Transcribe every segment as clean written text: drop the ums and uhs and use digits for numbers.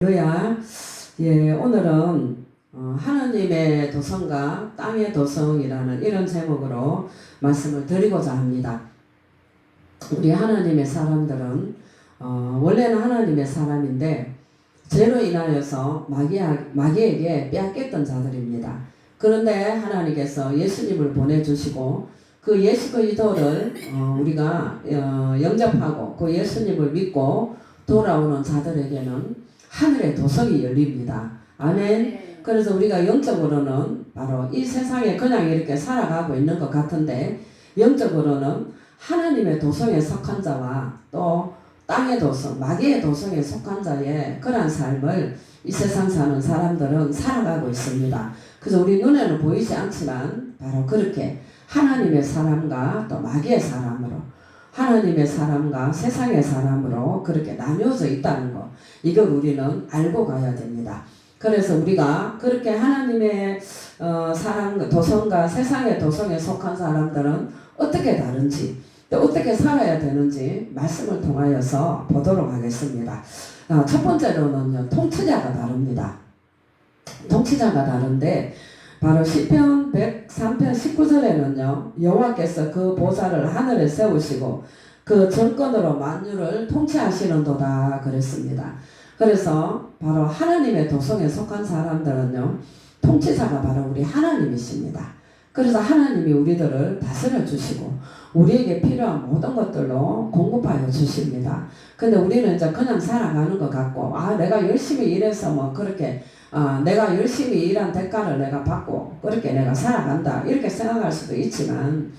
할렐루야. 예, 오늘은 하나님의 도성과 땅의 도성이라는 이런 제목으로 말씀을 드리고자 합니다. 우리 하나님의 사람들은 원래는 하나님의 사람인데 죄로 인하여서 마귀에게 빼앗겼던 자들입니다. 그런데 하나님께서 예수님을 보내주시고 그 예수 그리스도를 우리가 영접하고 그 예수님을 믿고 돌아오는 자들에게는 하늘의 도성이 열립니다. 아멘. 그래서 우리가 영적으로는 바로 이 세상에 그냥 이렇게 살아가고 있는 것 같은데 영적으로는 하나님의 도성에 속한 자와 또 땅의 도성, 마귀의 도성에 속한 자의 그러한 삶을 이 세상 사는 사람들은 살아가고 있습니다. 그래서 우리 눈에는 보이지 않지만 바로 그렇게 하나님의 사람과 또 마귀의 사람으로 하나님의 사람과 세상의 사람으로 그렇게 나뉘어져 있다는 것, 이걸 우리는 알고 가야 됩니다. 그래서 우리가 그렇게 하나님의 사람, 도성과 세상의 도성에 속한 사람들은 어떻게 다른지 또 어떻게 살아야 되는지 말씀을 통하여서 보도록 하겠습니다. 첫 번째로는요, 통치자가 다릅니다. 통치자가 다른데 바로 시편 103편 19절에는요 여호와께서 그 보좌를 하늘에 세우시고 그 정권으로 만유를 통치하시는도다 그랬습니다. 그래서 바로 하나님의 도성에 속한 사람들은요 통치자가 바로 우리 하나님이십니다. 그래서 하나님이 우리들을 다스려 주시고 우리에게 필요한 모든 것들로 공급하여 주십니다. 근데 우리는 이제 그냥 살아가는 것 같고 내가 열심히 일해서 뭐 그렇게 내가 열심히 일한 대가를 내가 받고 그렇게 내가 살아간다 이렇게 생각할 수도 있지만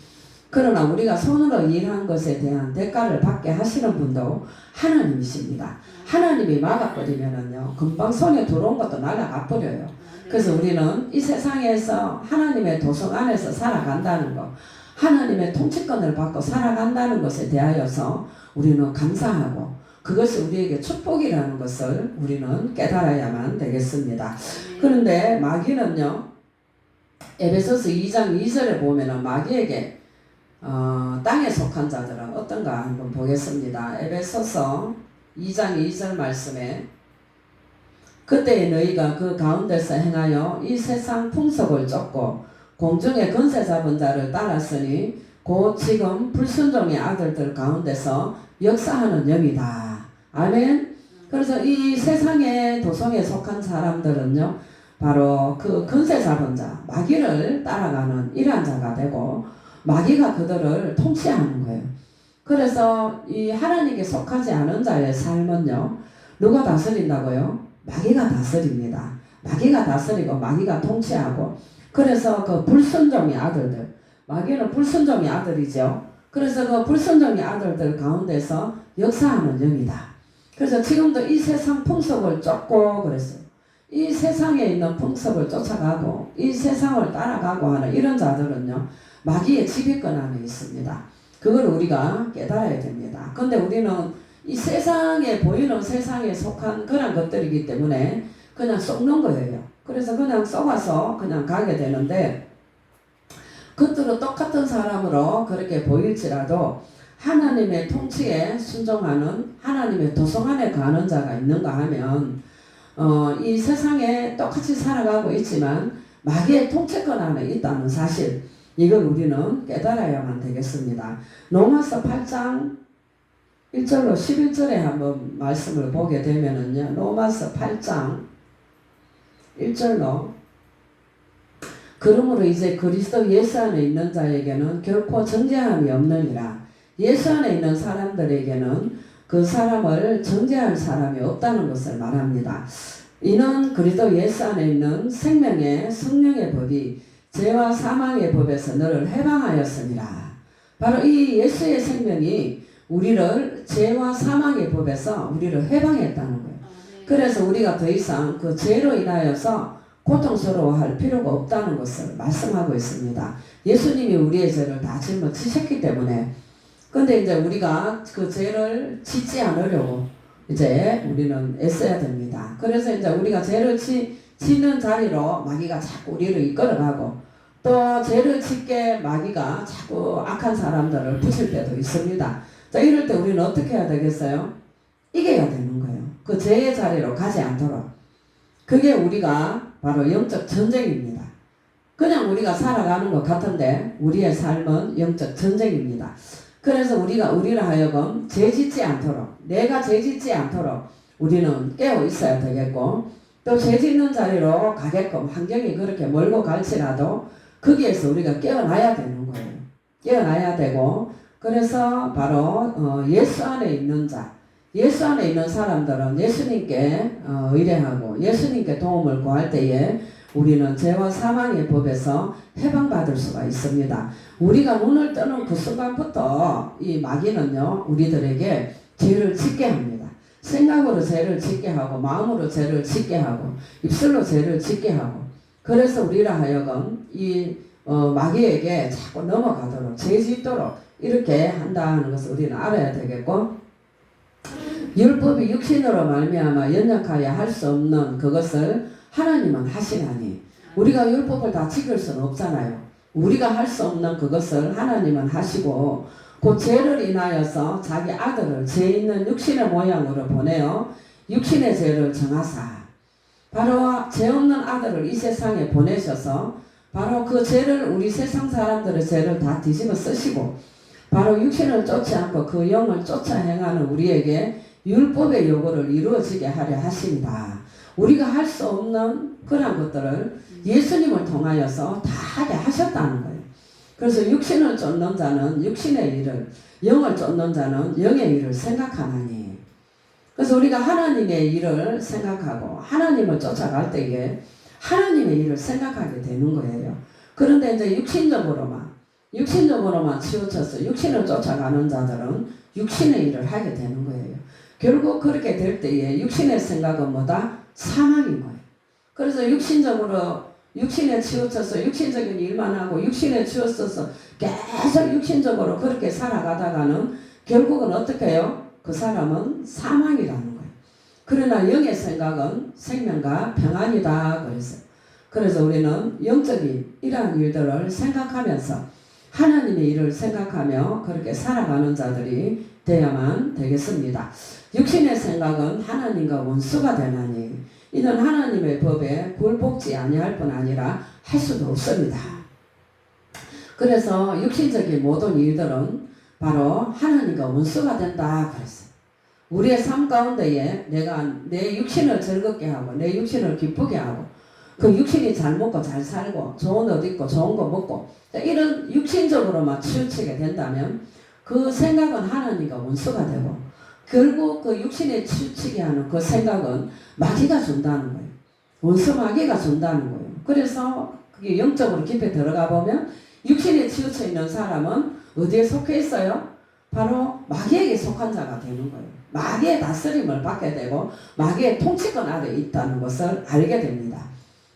그러나 우리가 손으로 일한 것에 대한 대가를 받게 하시는 분도 하나님이십니다. 하나님이 막아버리면은요 금방 손에 들어온 것도 날아가 버려요. 그래서 우리는 이 세상에서 하나님의 도성 안에서 살아간다는 것, 하나님의 통치권을 받고 살아간다는 것에 대하여서 우리는 감사하고 그것이 우리에게 축복이라는 것을 우리는 깨달아야만 되겠습니다. 그런데 마귀는요, 에베소서 2장 2절에 보면은 마귀에게 땅에 속한 자들은 어떤가 한번 보겠습니다. 에베소서 2장 2절 말씀에 그때에 너희가 그 가운데서 행하여 이 세상 풍속을 쫓고 공중의 권세 잡은 자를 따랐으니 곧 지금 불순종의 아들들 가운데서 역사하는 영이다. 아멘. 그래서 이 세상의 도성에 속한 사람들은요 바로 그 권세 잡은 자 마귀를 따라가는 이러한 자가 되고 마귀가 그들을 통치하는 거예요. 그래서 이 하나님께 속하지 않은 자의 삶은요 누가 다스린다고요? 마귀가 다스립니다. 마귀가 다스리고 마귀가 통치하고 그래서 그 불순종의 아들들, 마귀는 불순종의 아들이죠. 그래서 그 불순종의 아들들 가운데서 역사하는 영이다. 그래서 지금도 이 세상 풍속을 쫓고 그랬어요. 이 세상에 있는 풍속을 쫓아가고 이 세상을 따라가고 하는 이런 자들은요 마귀의 지배권 안에 있습니다. 그걸 우리가 깨달아야 됩니다. 근데 우리는 이 세상에 보이는 세상에 속한 그런 것들이기 때문에 그냥 속는 거예요. 그래서 그냥 속아서 그냥 가게 되는데 겉으로 똑같은 사람으로 그렇게 보일지라도 하나님의 통치에 순종하는 하나님의 도성 안에 가는 자가 있는가 하면 이 세상에 똑같이 살아가고 있지만 마귀의 통치권 안에 있다는 사실, 이걸 우리는 깨달아야만 되겠습니다. 로마서 8장 1절로 11절에 한번 말씀을 보게 되면은요 로마서 8장 1절로 그러므로 이제 그리스도 예수 안에 있는 자에게는 결코 정죄함이 없느니라. 예수 안에 있는 사람들에게는 그 사람을 정죄할 사람이 없다는 것을 말합니다. 이는 그리스도 예수 안에 있는 생명의 성령의 법이 죄와 사망의 법에서 너를 해방하였습니다. 바로 이 예수의 생명이 우리를 죄와 사망의 법에서 우리를 해방했다는 거예요. 그래서 우리가 더 이상 그 죄로 인하여서 고통스러워할 필요가 없다는 것을 말씀하고 있습니다. 예수님이 우리의 죄를 다 짊어지셨기 때문에. 근데 이제 우리가 그 죄를 짓지 않으려고 이제 우리는 애써야 됩니다. 그래서 이제 우리가 죄를 짓는 자리로 마귀가 자꾸 우리를 이끌어가고 또 죄를 짓게 마귀가 자꾸 악한 사람들을 붙일 때도 있습니다. 자, 이럴 때 우리는 어떻게 해야 되겠어요? 이겨야 되는 거예요. 그 죄의 자리로 가지 않도록. 그게 우리가 바로 영적 전쟁입니다. 그냥 우리가 살아가는 것 같은데 우리의 삶은 영적 전쟁입니다. 그래서 우리를 하여금 죄짓지 않도록, 내가 죄짓지 않도록 우리는 깨어 있어야 되겠고, 또 죄짓는 자리로 가게끔 환경이 그렇게 멀고 갈지라도 거기에서 우리가 깨어나야 되는 거예요. 깨어나야 되고, 그래서 바로 예수 안에 있는 자, 예수 안에 있는 사람들은 예수님께 의뢰하고 예수님께 도움을 구할 때에 우리는 죄와 사망의 법에서 해방받을 수가 있습니다. 우리가 눈을 뜨는 그 순간부터 이 마귀는요, 우리들에게 죄를 짓게 합니다. 생각으로 죄를 짓게 하고, 마음으로 죄를 짓게 하고, 입술로 죄를 짓게 하고, 그래서 우리라 하여금 이 마귀에게 자꾸 넘어가도록, 죄 짓도록 이렇게 한다는 것을 우리는 알아야 되겠고, 율법이 육신으로 말미암아 연약하여 할 수 없는 그것을 하나님은 하시나니, 우리가 율법을 다 지킬 수는 없잖아요. 우리가 할 수 없는 그것을 하나님은 하시고, 그 죄를 인하여서 자기 아들을 죄 있는 육신의 모양으로 보내어 육신의 죄를 정하사, 바로 죄 없는 아들을 이 세상에 보내셔서 바로 그 죄를, 우리 세상 사람들의 죄를 다 뒤집어 쓰시고, 바로 육신을 쫓지 않고 그 영을 쫓아 행하는 우리에게 율법의 요구를 이루어지게 하려 하십니다. 우리가 할 수 없는 그런 것들을 예수님을 통하여서 다 하게 하셨다는 거예요. 그래서 육신을 쫓는 자는 육신의 일을, 영을 쫓는 자는 영의 일을 생각하나니. 그래서 우리가 하나님의 일을 생각하고 하나님을 쫓아갈 때에 하나님의 일을 생각하게 되는 거예요. 그런데 이제 육신적으로만 치우쳐서 육신을 쫓아가는 자들은 육신의 일을 하게 되는 거예요. 결국 그렇게 될 때에 육신의 생각은 뭐다? 사망인 거예요. 그래서 육신에 치우쳐서 육신적인 일만 하고 육신에 치우쳐서 계속 육신적으로 그렇게 살아가다가는 결국은 어떻게 해요? 그 사람은 사망이라는 거예요. 그러나 영의 생각은 생명과 평안이다 그랬어요. 그래서 우리는 영적인 이러한 일들을 생각하면서 하나님의 일을 생각하며 그렇게 살아가는 자들이 되어야만 되겠습니다. 육신의 생각은 하나님과 원수가 되나니 이는 하나님의 법에 굴복지 아니할 뿐 아니라 할 수도 없습니다. 그래서 육신적인 모든 일들은 바로 하나님과 원수가 된다 그랬어요. 우리의 삶 가운데에 내가 내 육신을 즐겁게 하고 내 육신을 기쁘게 하고 그 육신이 잘 먹고 잘 살고 좋은 옷 입고 좋은 거 먹고 이런 육신적으로만 치우치게 된다면 그 생각은 하나님과 원수가 되고 결국 그 육신에 치우치게 하는 그 생각은 마귀가 준다는 거예요. 원수 마귀가 준다는 거예요. 그래서 그게 영적으로 깊이 들어가 보면 육신에 치우쳐 있는 사람은 어디에 속해 있어요? 바로 마귀에게 속한 자가 되는 거예요. 마귀의 다스림을 받게 되고 마귀의 통치권 아래 있다는 것을 알게 됩니다.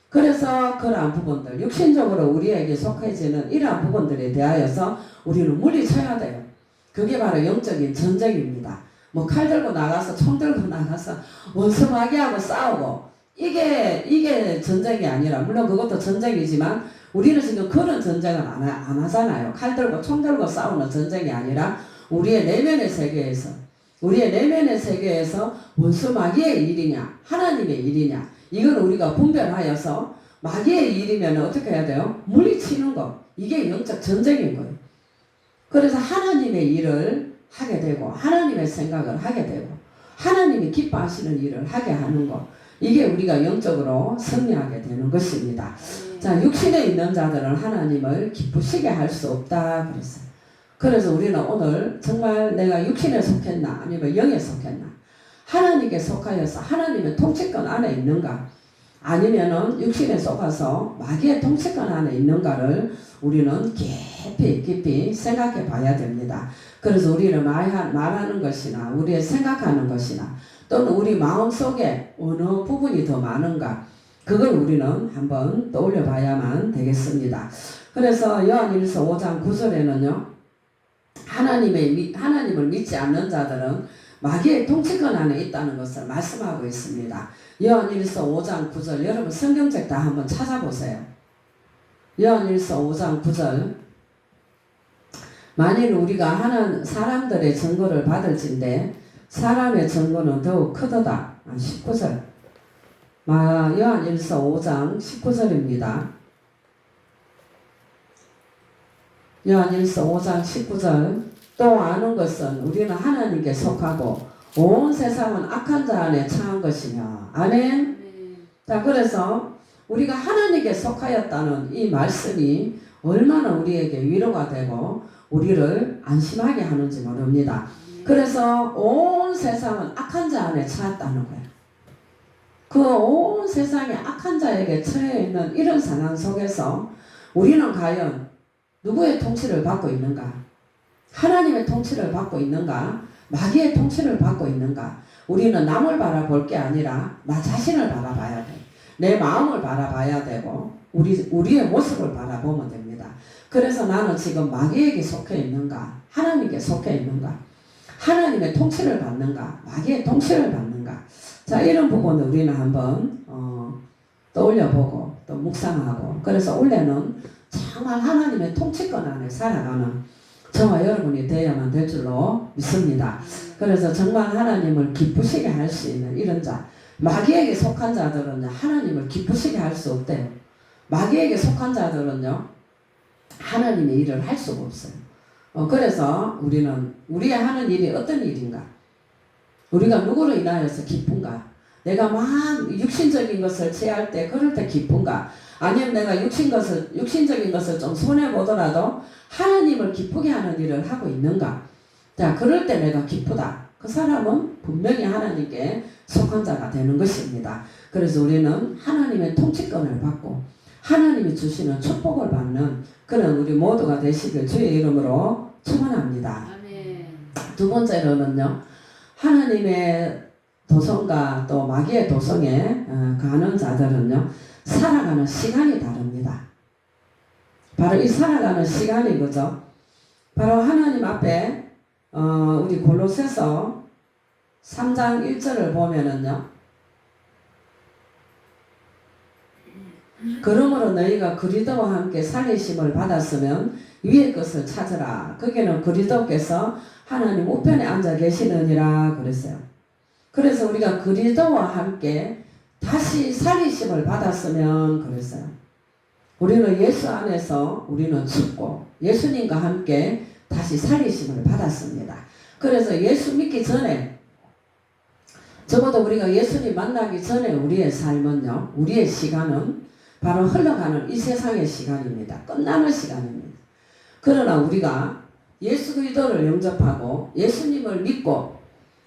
그래서 그러한 부분들, 육신적으로 우리에게 속해지는 이러한 부분들에 대하여서 우리는 물리쳐야 돼요. 그게 바로 영적인 전쟁입니다. 뭐 칼 들고 나가서 총 들고 나가서 원수 마귀하고 싸우고 이게 전쟁이 아니라, 물론 그것도 전쟁이지만 우리는 지금 그런 전쟁은 안 하잖아요. 칼 들고 총 들고 싸우는 전쟁이 아니라 우리의 내면의 세계에서 원수 마귀의 일이냐 하나님의 일이냐, 이건 우리가 분별하여서 마귀의 일이면 어떻게 해야 돼요? 물리치는 거. 이게 영적 전쟁인 거예요. 그래서 하나님의 일을 하게 되고 하나님의 생각을 하게 되고 하나님이 기뻐하시는 일을 하게 하는 것, 이게 우리가 영적으로 승리하게 되는 것입니다. 자, 육신에 있는 자들은 하나님을 기쁘시게 할 수 없다 그랬어요. 그래서 우리는 오늘 정말 내가 육신에 속했나 아니면 영에 속했나, 하나님께 속하여서 하나님의 통치권 안에 있는가, 아니면은 육신에 속아서 마귀의 통치권 안에 있는가를 우리는 깊이 생각해 봐야 됩니다. 그래서 우리를 말하는 것이나 우리의 생각하는 것이나 또는 우리 마음속에 어느 부분이 더 많은가, 그걸 우리는 한번 떠올려 봐야만 되겠습니다. 그래서 요한일서 5장 9절에는요 하나님을 믿지 않는 자들은 마귀의 통치권 안에 있다는 것을 말씀하고 있습니다. 요한일서 5장 9절, 여러분 성경책 다 한번 찾아보세요. 요한일서 5장 9절, 만일 우리가 사람들의 증거를 받을진대 사람의 증거는 더욱 크도다. 19절. 요한일서 5장 19절입니다. 요한일서 5장 19절. 또 아는 것은 우리는 하나님께 속하고 온 세상은 악한 자 안에 처한 것이며. 아멘. 자, 그래서 우리가 하나님께 속하였다는 이 말씀이 얼마나 우리에게 위로가 되고 우리를 안심하게 하는지 모릅니다. 그래서 온 세상은 악한 자 안에 처했다는 거예요. 그 온 세상에 악한 자에게 처해 있는 이런 상황 속에서 우리는 과연 누구의 통치를 받고 있는가? 하나님의 통치를 받고 있는가? 마귀의 통치를 받고 있는가? 우리는 남을 바라볼 게 아니라 나 자신을 바라봐야 돼. 내 마음을 바라봐야 되고 우리의 모습을 바라보면 됩니다. 그래서 나는 지금 마귀에게 속해 있는가? 하나님께 속해 있는가? 하나님의 통치를 받는가? 마귀의 통치를 받는가? 자, 이런 부분을 우리는 한번 떠올려보고 또 묵상하고, 그래서 올해는 정말 하나님의 통치권 안에 살아가는 저와 여러분이 되어야만 될 줄로 믿습니다. 그래서 정말 하나님을 기쁘시게 할 수 있는 이런 자, 마귀에게 속한 자들은요 하나님을 기쁘시게 할 수 없대요. 마귀에게 속한 자들은요 하나님의 일을 할 수가 없어요. 그래서 우리는 우리가 하는 일이 어떤 일인가? 우리가 누구로 인하여서 기쁜가? 내가 막 육신적인 것을 취할 때 그럴 때 기쁜가? 아니면 내가 육신적인 것을 좀 손해보더라도 하나님을 기쁘게 하는 일을 하고 있는가? 자, 그럴 때 내가 기쁘다. 그 사람은 분명히 하나님께 속한 자가 되는 것입니다. 그래서 우리는 하나님의 통치권을 받고 하나님이 주시는 축복을 받는 그런 우리 모두가 되시길 주의 이름으로 축원합니다. 아멘. 두 번째로는요, 하나님의 도성과 또 마귀의 도성에 가는 자들은요 살아가는 시간이 다릅니다. 바로 이 살아가는 시간이 그죠? 바로 하나님 앞에 우리 골로새서 3장 1절을 보면은요, 그러므로 너희가 그리스도와 함께 살리심을 받았으면 위의 것을 찾으라. 거기는 그리스도께서 하나님 우편에 앉아 계시느니라 그랬어요. 그래서 우리가 그리스도와 함께 다시 살리심을 받았으면 그랬어요. 우리는 예수 안에서 우리는 죽고 예수님과 함께 다시 살리심을 받았습니다. 그래서 예수 믿기 전에, 적어도 우리가 예수님 만나기 전에 우리의 삶은요, 우리의 시간은 바로 흘러가는 이 세상의 시간입니다. 끝나는 시간입니다. 그러나 우리가 예수 그리스도를 영접하고 예수님을 믿고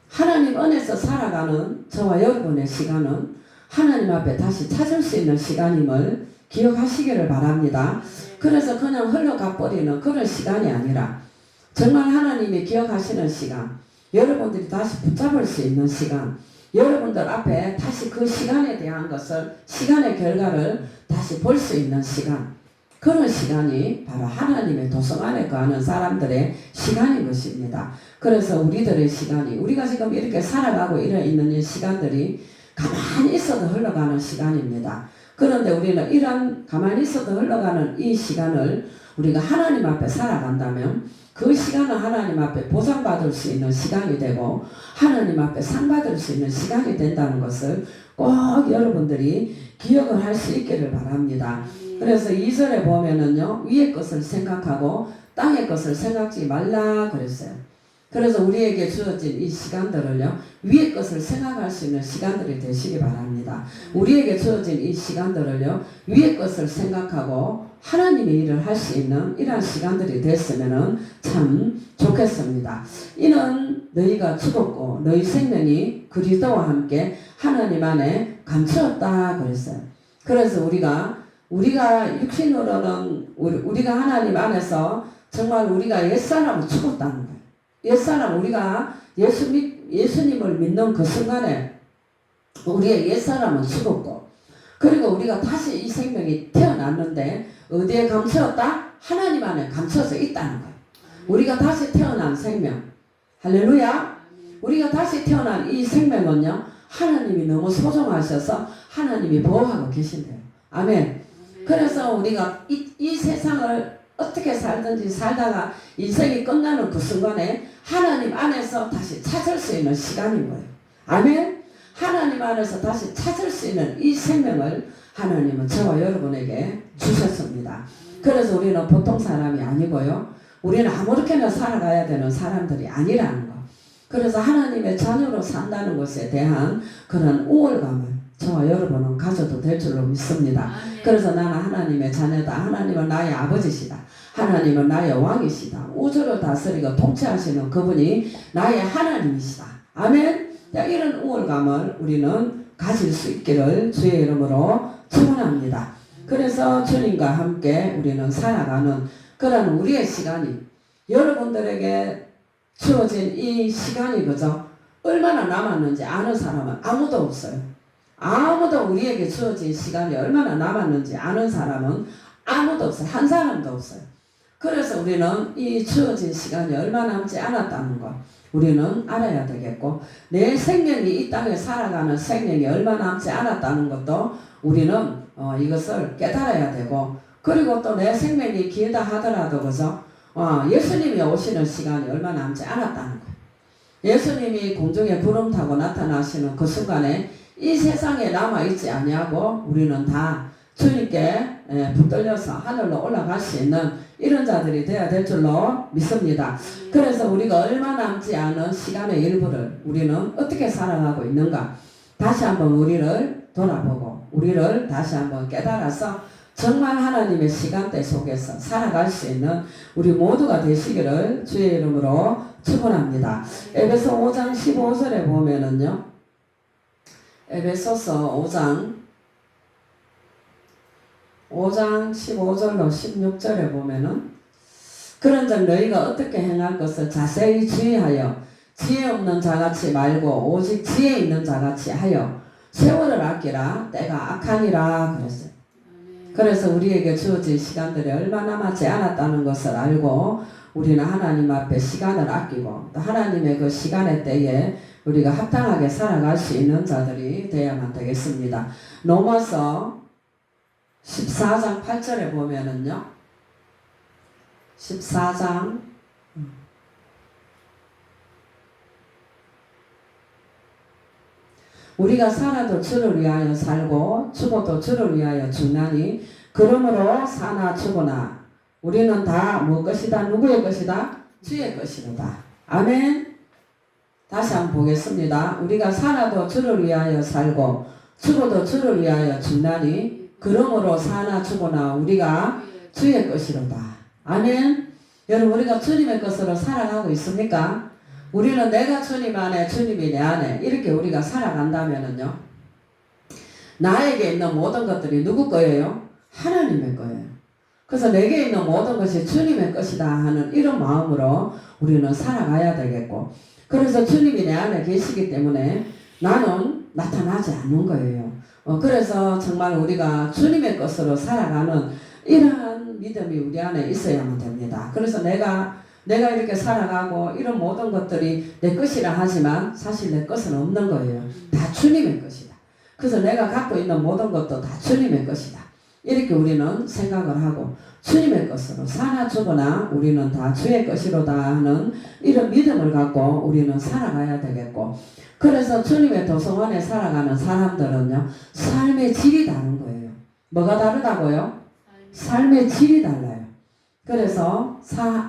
하나님 안에서 살아가는 저와 여러분의 시간은 하나님 앞에 다시 찾을 수 있는 시간임을 기억하시기를 바랍니다. 그래서 그냥 흘러가 버리는 그런 시간이 아니라 정말 하나님이 기억하시는 시간, 여러분들이 다시 붙잡을 수 있는 시간, 여러분들 앞에 다시 그 시간에 대한 것을, 시간의 결과를 다시 볼 수 있는 시간, 그런 시간이 바로 하나님의 도성 안에 거하는 사람들의 시간인 것입니다. 그래서 우리들의 시간이, 우리가 지금 이렇게 살아가고 있는 이 시간들이 가만히 있어도 흘러가는 시간입니다. 그런데 우리는 이런 가만히 있어도 흘러가는 이 시간을 우리가 하나님 앞에 살아간다면 그 시간은 하나님 앞에 보상받을 수 있는 시간이 되고 하나님 앞에 상받을 수 있는 시간이 된다는 것을 꼭 여러분들이 기억을 할 수 있기를 바랍니다. 그래서 2절에 보면은요, 위의 것을 생각하고 땅의 것을 생각지 말라 그랬어요. 그래서 우리에게 주어진 이 시간들을요, 위의 것을 생각할 수 있는 시간들이 되시기 바랍니다. 우리에게 주어진 이 시간들을요, 위의 것을 생각하고 하나님의 일을 할 수 있는 이러한 시간들이 됐으면 참 좋겠습니다. 이는 너희가 죽었고 너희 생명이 그리스도와 함께 하나님 안에 감추었다 그랬어요. 그래서 우리가 육신으로는 우리가 하나님 안에서 정말 우리가 옛사람을 죽었다는 거예요. 옛사람, 우리가 예수님을 믿는 그 순간에 우리의 옛사람은 죽었고, 그리고 우리가 다시 이 생명이 태어났는데 어디에 감추었다? 하나님 안에 감춰서 있다는 거예요. 우리가 다시 태어난 생명, 할렐루야. 우리가 다시 태어난 이 생명은요, 하나님이 너무 소중하셔서 하나님이 보호하고 계신대요. 아멘. 그래서 우리가 이 세상을 어떻게 살든지 살다가 인생이 끝나는 그 순간에 하나님 안에서 다시 찾을 수 있는 시간인 거예요. 아멘. 하나님 안에서 다시 찾을 수 있는 이 생명을 하나님은 저와 여러분에게 주셨습니다. 그래서 우리는 보통 사람이 아니고요. 우리는 아무렇게나 살아가야 되는 사람들이 아니라는 거. 그래서 하나님의 자녀로 산다는 것에 대한 그런 우월감을 저와 여러분은 가져도 될 줄로 믿습니다. 그래서 나는 하나님의 자녀다. 하나님은 나의 아버지시다. 하나님은 나의 왕이시다. 우주를 다스리고 통치하시는 그분이 나의 하나님이시다. 아멘. 자, 이런 우월감을 우리는 가질 수 있기를 주의 이름으로 축원합니다. 그래서 주님과 함께 우리는 살아가는 그런 우리의 시간이 여러분들에게 주어진 이 시간이 그죠? 얼마나 남았는지 아는 사람은 아무도 없어요. 아무도 우리에게 주어진 시간이 얼마나 남았는지 아는 사람은 아무도 없어요. 한 사람도 없어요. 그래서 우리는 이 주어진 시간이 얼마 남지 않았다는 것 우리는 알아야 되겠고, 내 생명이 이 땅에 살아가는 생명이 얼마 남지 않았다는 것도 우리는 이것을 깨달아야 되고, 그리고 또 내 생명이 길다 하더라도 그죠? 예수님이 오시는 시간이 얼마 남지 않았다는 거예요. 예수님이 공중에 구름 타고 나타나시는 그 순간에 이 세상에 남아있지 아니하고 우리는 다 주님께 붙들려서 하늘로 올라갈 수 있는 이런 자들이 되어야 될 줄로 믿습니다. 그래서 우리가 얼마 남지 않은 시간의 일부를 우리는 어떻게 살아가고 있는가, 다시 한번 우리를 돌아보고 우리를 다시 한번 깨달아서 정말 하나님의 시간대 속에서 살아갈 수 있는 우리 모두가 되시기를 주의 이름으로 축원합니다. 에베소 5장 15절에 보면은요, 에베소서 5장 15절로 16절에 보면은, 그런즉 너희가 어떻게 행할 것을 자세히 주의하여 지혜 없는 자같이 말고 오직 지혜 있는 자같이 하여 세월을 아끼라. 때가 악하니라 그랬어요. 그래서 우리에게 주어진 시간들이 얼마 남았지 않았다는 것을 알고 우리는 하나님 앞에 시간을 아끼고 또 하나님의 그 시간의 때에 우리가 합당하게 살아갈 수 있는 자들이 되어야만 되겠습니다. 로마서 14장 8절에 보면은요, 14장 우리가 살아도 주를 위하여 살고 죽어도 주를 위하여 죽나니 그러므로 사나 죽으나 우리는 다 뭐 것이다? 누구의 것이다? 주의 것이로다. 아멘. 다시 한번 보겠습니다. 우리가 살아도 주를 위하여 살고 죽어도 주를 위하여 죽나니 그러므로 사나 죽으나 우리가 주의 것이로다. 아멘. 여러분, 우리가 주님의 것으로 살아가고 있습니까? 우리는 내가 주님 안에 주님이 내 안에 이렇게 우리가 살아간다면은요, 나에게 있는 모든 것들이 누구 거예요? 하나님의 거예요. 그래서 내게 있는 모든 것이 주님의 것이다 하는 이런 마음으로 우리는 살아가야 되겠고, 그래서 주님이 내 안에 계시기 때문에 나는 나타나지 않는 거예요. 그래서 정말 우리가 주님의 것으로 살아가는 이러한 믿음이 우리 안에 있어야만 됩니다. 그래서 내가 이렇게 살아가고 이런 모든 것들이 내 것이라 하지만 사실 내 것은 없는 거예요. 다 주님의 것이다. 그래서 내가 갖고 있는 모든 것도 다 주님의 것이다. 이렇게 우리는 생각을 하고 주님의 것으로 사나 죽으나 우리는 다 주의 것이로다 하는 이런 믿음을 갖고 우리는 살아가야 되겠고, 그래서 주님의 도성 안에 살아가는 사람들은요, 삶의 질이 다른 거예요. 뭐가 다르다고요? 삶의 질이 달라요. 그래서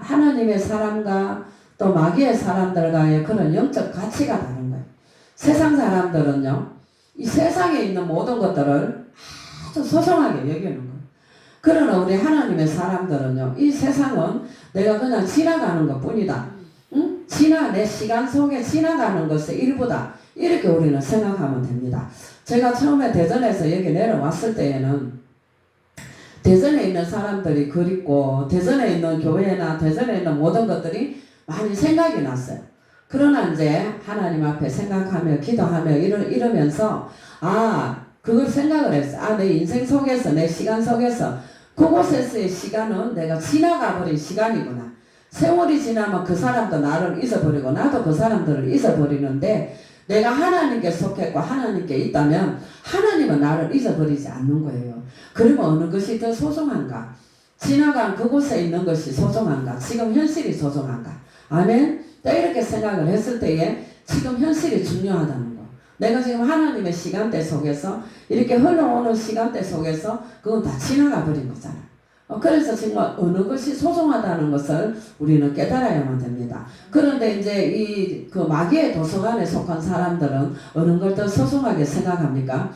하나님의 사람과 또 마귀의 사람들과의 그런 영적 가치가 다른 거예요. 세상 사람들은요, 이 세상에 있는 모든 것들을 아주 소중하게 여기는 거예요. 그러나 우리 하나님의 사람들은요, 이 세상은 내가 그냥 지나가는 것 뿐이다. 응? 내 시간 속에 지나가는 것의 일부다. 이렇게 우리는 생각하면 됩니다. 제가 처음에 대전에서 여기 내려왔을 때에는 대전에 있는 사람들이 그립고 대전에 있는 교회나 대전에 있는 모든 것들이 많이 생각이 났어요. 그러나 이제 하나님 앞에 생각하며 기도하며 이러면서 그걸 생각을 했어요. 내 인생 속에서 내 시간 속에서 그곳에서의 시간은 내가 지나가 버린 시간이구나. 세월이 지나면 그 사람도 나를 잊어버리고 나도 그 사람들을 잊어버리는데, 내가 하나님께 속했고 하나님께 있다면 하나님은 나를 잊어버리지 않는 거예요. 그러면 어느 것이 더 소중한가? 지나간 그곳에 있는 것이 소중한가? 지금 현실이 소중한가? 아멘? 또 이렇게 생각을 했을 때에 지금 현실이 중요하다는 거. 내가 지금 하나님의 시간대 속에서 이렇게 흘러오는 시간대 속에서 그건 다 지나가 버린 거잖아. 그래서 정말 어느 것이 소중하다는 것을 우리는 깨달아야만 됩니다. 그런데 이제 그 마귀의 도서관에 속한 사람들은 어느 걸 더 소중하게 생각합니까?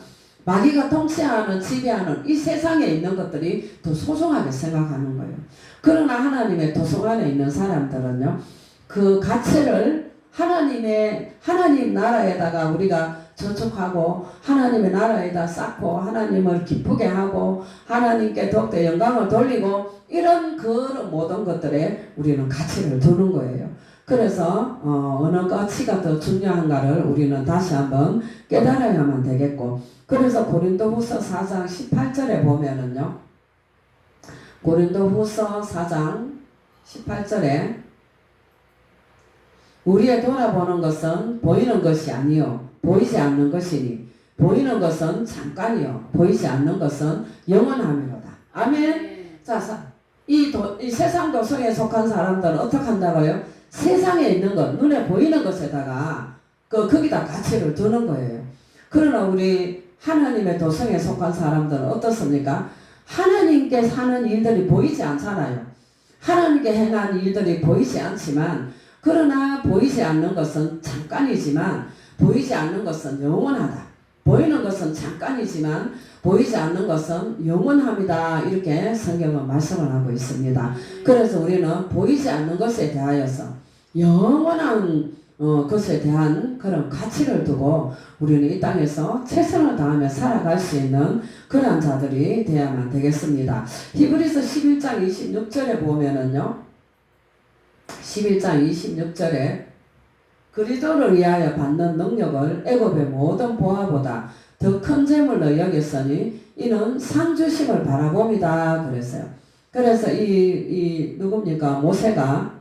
마귀가 통치하는, 지배하는 이 세상에 있는 것들이 더 소중하게 생각하는 거예요. 그러나 하나님의 도서관에 있는 사람들은요, 그 가치를 하나님 나라에다가 우리가 저축하고 하나님의 나라에다 쌓고 하나님을 기쁘게 하고 하나님께 더욱더 영광을 돌리고 이런 그런 모든 것들에 우리는 가치를 두는 거예요. 그래서 어느 가치가 더 중요한가를 우리는 다시 한번 깨달아야만 되겠고, 그래서 고린도후서 4장 18절에 보면은요, 고린도후서 4장 18절에 우리의 돌아보는 것은 보이는 것이 아니요 보이지 않는 것이니 보이는 것은 잠깐이요 보이지 않는 것은 영원함이로다. 아멘. 자, 이 세상 도성에 속한 사람들은 어떻게 한다고요? 세상에 있는 것, 눈에 보이는 것에다가 거기다 가치를 두는 거예요. 그러나 우리 하나님의 도성에 속한 사람들은 어떻습니까? 하나님께 하는 일들이 보이지 않잖아요. 하나님께 행한 일들이 보이지 않지만, 그러나 보이지 않는 것은 잠깐이지만 보이지 않는 것은 영원하다. 보이는 것은 잠깐이지만 보이지 않는 것은 영원합니다. 이렇게 성경은 말씀을 하고 있습니다. 그래서 우리는 보이지 않는 것에 대하여서 영원한 것에 대한 그런 가치를 두고 우리는 이 땅에서 최선을 다하며 살아갈 수 있는 그런 자들이 되어야만 되겠습니다. 히브리서 11장 26절에 보면은요, 11장 26절에 그리스도를 위하여 받는 능력을 애굽의 모든 보화보다 더 큰 재물로 여겼으니 이는 상 주심을 바라봅니다. 그랬어요. 그래서 누굽니까? 모세가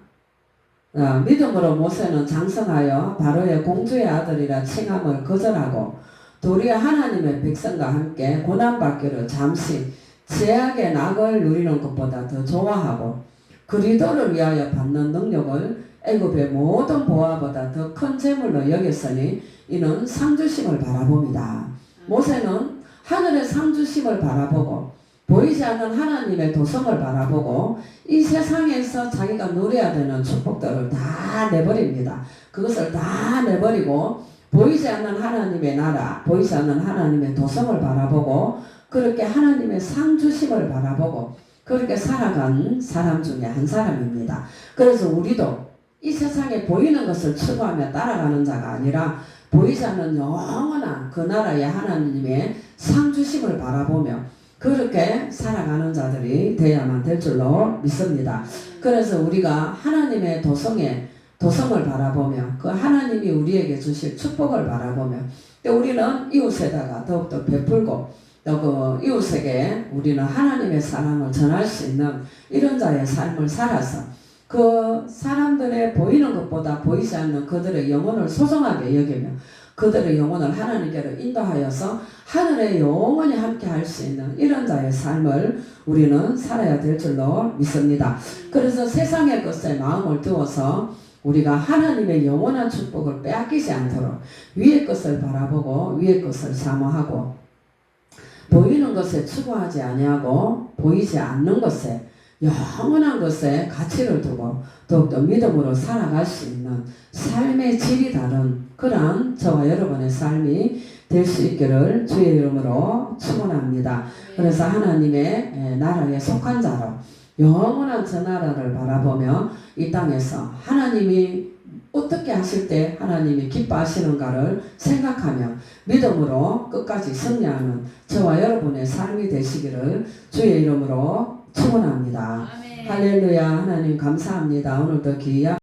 믿음으로 모세는 장성하여 바로의 공주의 아들이라 칭함을 거절하고 도리어 하나님의 백성과 함께 고난받기를 잠시 죄악의 낙을 누리는 것보다 더 좋아하고 그리스도를 위하여 받는 능력을 애굽의 모든 보화보다 더 큰 재물로 여겼으니 이는 상주심을 바라봅니다. 모세는 하늘의 상주심을 바라보고 보이지 않는 하나님의 도성을 바라보고 이 세상에서 자기가 누려야 되는 축복들을 다 내버립니다. 그것을 다 내버리고 보이지 않는 하나님의 나라, 보이지 않는 하나님의 도성을 바라보고 그렇게 하나님의 상주심을 바라보고 그렇게 살아간 사람 중에 한 사람입니다. 그래서 우리도 이 세상에 보이는 것을 추구하며 따라가는 자가 아니라 보이지 않는 영원한 그 나라의 하나님의 상주심을 바라보며 그렇게 살아가는 자들이 되어야만 될 줄로 믿습니다. 그래서 우리가 하나님의 도성을 바라보며 그 하나님이 우리에게 주실 축복을 바라보며 또 우리는 이웃에다가 더욱더 베풀고 또 그 이웃에게 우리는 하나님의 사랑을 전할 수 있는 이런 자의 삶을 살아서 그 사람들의 보이는 것보다 보이지 않는 그들의 영혼을 소중하게 여기며 그들의 영혼을 하나님께로 인도하여서 하늘에 영원히 함께 할 수 있는 이런 자의 삶을 우리는 살아야 될 줄로 믿습니다. 그래서 세상의 것에 마음을 두어서 우리가 하나님의 영원한 축복을 빼앗기지 않도록 위의 것을 바라보고 위의 것을 사모하고 보이는 것에 추구하지 아니하고 보이지 않는 것에 영원한 것에 가치를 두고 더욱더 믿음으로 살아갈 수 있는 삶의 질이 다른 그런 저와 여러분의 삶이 될 수 있기를 주의 이름으로 축원합니다. 그래서 하나님의 나라에 속한 자로 영원한 저 나라를 바라보며 이 땅에서 하나님이 어떻게 하실 때 하나님이 기뻐하시는가를 생각하며 믿음으로 끝까지 승리하는 저와 여러분의 삶이 되시기를 주의 이름으로 축원합니다. 할렐루야. 하나님 감사합니다. 오늘도 귀한